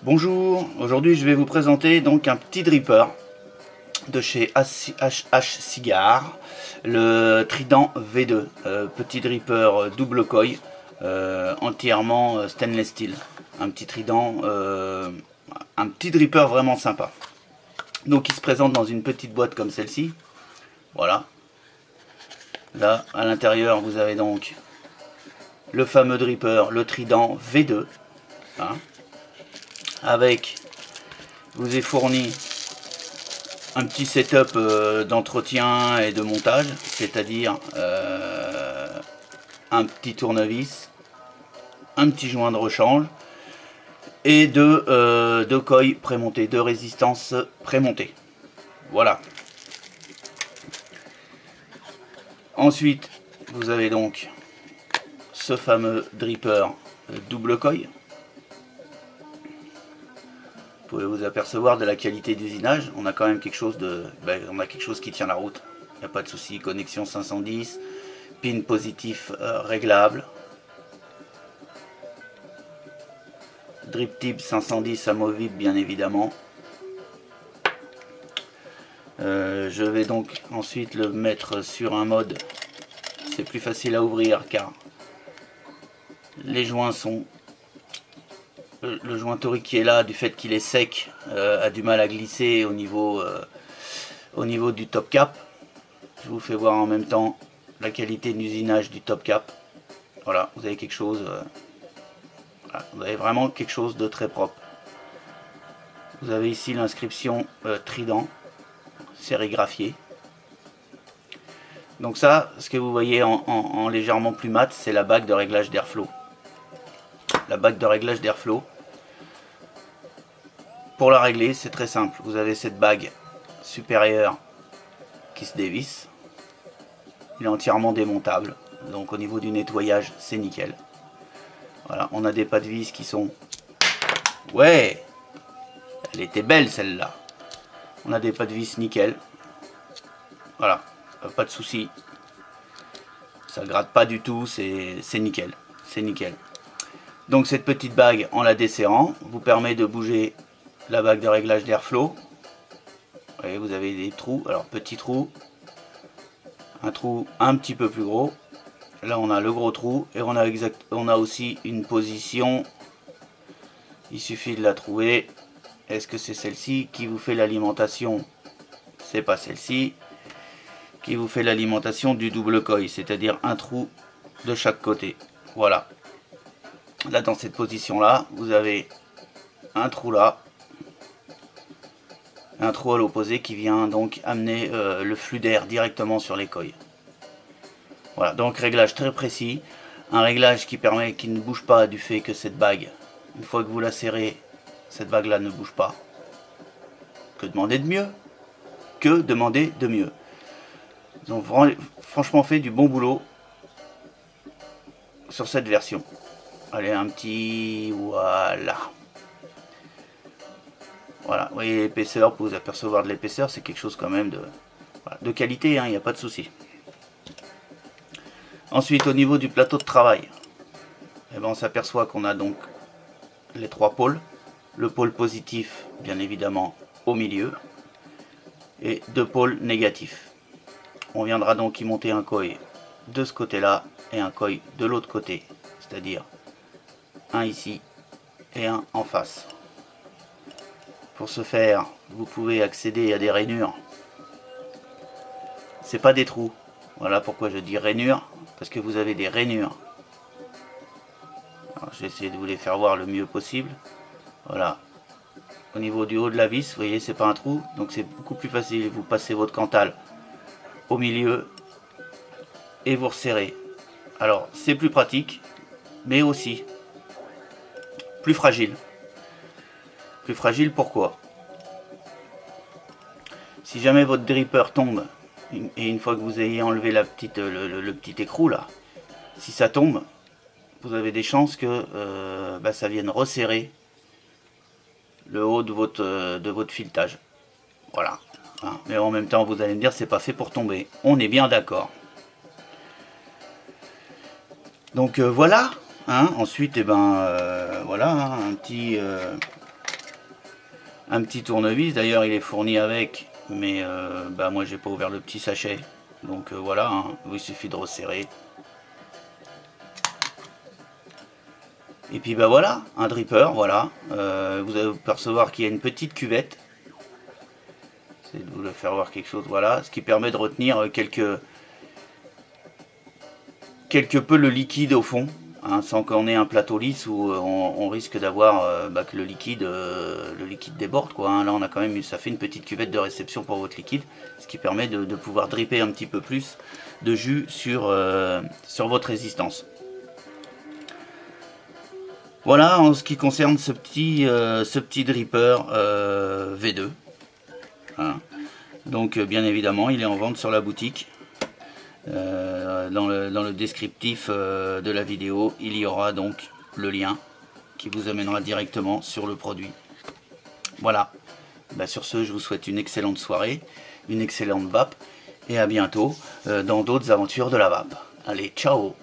Bonjour, aujourd'hui je vais vous présenter donc un petit dripper de chez HH Cigar, le Trident V2, petit dripper double coil, entièrement stainless steel, un petit trident, un petit dripper vraiment sympa. Donc il se présente dans une petite boîte comme celle-ci, voilà. Là à l'intérieur vous avez donc le fameux dripper, le Trident V2, hein. Avec, vous est fourni un petit setup d'entretien et de montage, c'est-à-dire un petit tournevis, un petit joint de rechange et deux coils prémontés, deux résistances prémontées. Voilà. Ensuite, vous avez donc ce fameux dripper double coil. Vous pouvez vous apercevoir de la qualité d'usinage. On a quand même quelque chose on a quelque chose qui tient la route. Il n'y a pas de souci. Connexion 510, pin positif réglable, drip tip 510 amovible bien évidemment. Je vais donc ensuite le mettre sur un mode. C'est plus facile à ouvrir car les joints sont... Le joint torique qui est là, du fait qu'il est sec, a du mal à glisser au niveau du top cap. Je vous fais voir en même temps la qualité d'usinage du top cap. Voilà, vous avez quelque chose, voilà, vous avez vraiment quelque chose de très propre. Vous avez ici l'inscription Trident sérigraphiée. Donc ça, ce que vous voyez en légèrement plus mat, c'est la bague de réglage d'airflow. La bague de réglage d'airflow. Pour la régler, c'est très simple. Vous avez cette bague supérieure qui se dévisse. Il est entièrement démontable. Donc au niveau du nettoyage, c'est nickel. Voilà, on a des pas de vis qui sont... Ouais, elle était belle celle-là. On a des pas de vis nickel. Voilà, pas de souci. Ça gratte pas du tout, c'est nickel. C'est nickel. Donc cette petite bague, en la desserrant, vous permet de bouger la bague de réglage d'airflow. Vous voyez, vous avez des trous. Alors petit trou, un trou un petit peu plus gros. Là on a le gros trou et on a aussi une position. Il suffit de la trouver. Est-ce que c'est celle-ci qui vous fait l'alimentation? C'est pas celle-ci. Qui vous fait l'alimentation du double coil, c'est-à-dire un trou de chaque côté. Voilà. Là dans cette position là, vous avez un trou là, un trou à l'opposé qui vient donc amener le flux d'air directement sur les coils. Voilà, donc réglage très précis, un réglage qui permet qu'il ne bouge pas du fait que cette bague, une fois que vous la serrez, cette bague là ne bouge pas. Que demander de mieux? Que demander de mieux? Ils ont franchement fait du bon boulot sur cette version. Allez, un petit... Voilà. Voilà, vous voyez l'épaisseur, pour vous apercevoir de l'épaisseur, c'est quelque chose quand même de qualité, hein, il n'y a pas de souci. Ensuite, au niveau du plateau de travail, eh ben, on s'aperçoit qu'on a donc les trois pôles. Le pôle positif, bien évidemment, au milieu. Et deux pôles négatifs. On viendra donc y monter un coil de ce côté-là et un coil de l'autre côté. C'est-à-dire un ici et un en face. Pour ce faire, vous pouvez accéder à des rainures. C'est pas des trous. Voilà pourquoi je dis rainures, parce que vous avez des rainures. Alors, je vais essayer de vous les faire voir le mieux possible. Voilà. Au niveau du haut de la vis, vous voyez, c'est pas un trou, donc c'est beaucoup plus facile. Vous passez votre cantal au milieu et vous resserrez. Alors, c'est plus pratique, mais aussi plus fragile. Plus fragile, pourquoi? Si jamais votre dripper tombe, et une fois que vous ayez enlevé la petite, le petit écrou là, si ça tombe, vous avez des chances que ça vienne resserrer le haut de votre filetage. Voilà. Hein. Mais en même temps, vous allez me dire, c'est pas fait pour tomber. On est bien d'accord. Donc voilà. Hein. Ensuite, voilà, hein, un petit un petit tournevis. D'ailleurs il est fourni avec, mais bah moi j'ai pas ouvert le petit sachet, donc voilà, hein, il suffit de resserrer. Et puis bah voilà, un dripper, voilà. Vous allez percevoir qu'il y a une petite cuvette. C'est de vous le faire voir quelque chose, voilà, ce qui permet de retenir quelque peu le liquide au fond, hein, sans qu'on ait un plateau lisse où on risque d'avoir que le liquide déborde, quoi, hein. Là on a quand même, ça fait une petite cuvette de réception pour votre liquide, ce qui permet de pouvoir dripper un petit peu plus de jus sur votre résistance. Voilà en ce qui concerne ce petit dripper V2. Voilà. Donc bien évidemment il est en vente sur la boutique. Dans le descriptif de la vidéo, il y aura donc le lien qui vous amènera directement sur le produit. Voilà, bah, sur ce je vous souhaite une excellente soirée, une excellente vape et à bientôt dans d'autres aventures de la vape. Allez, ciao!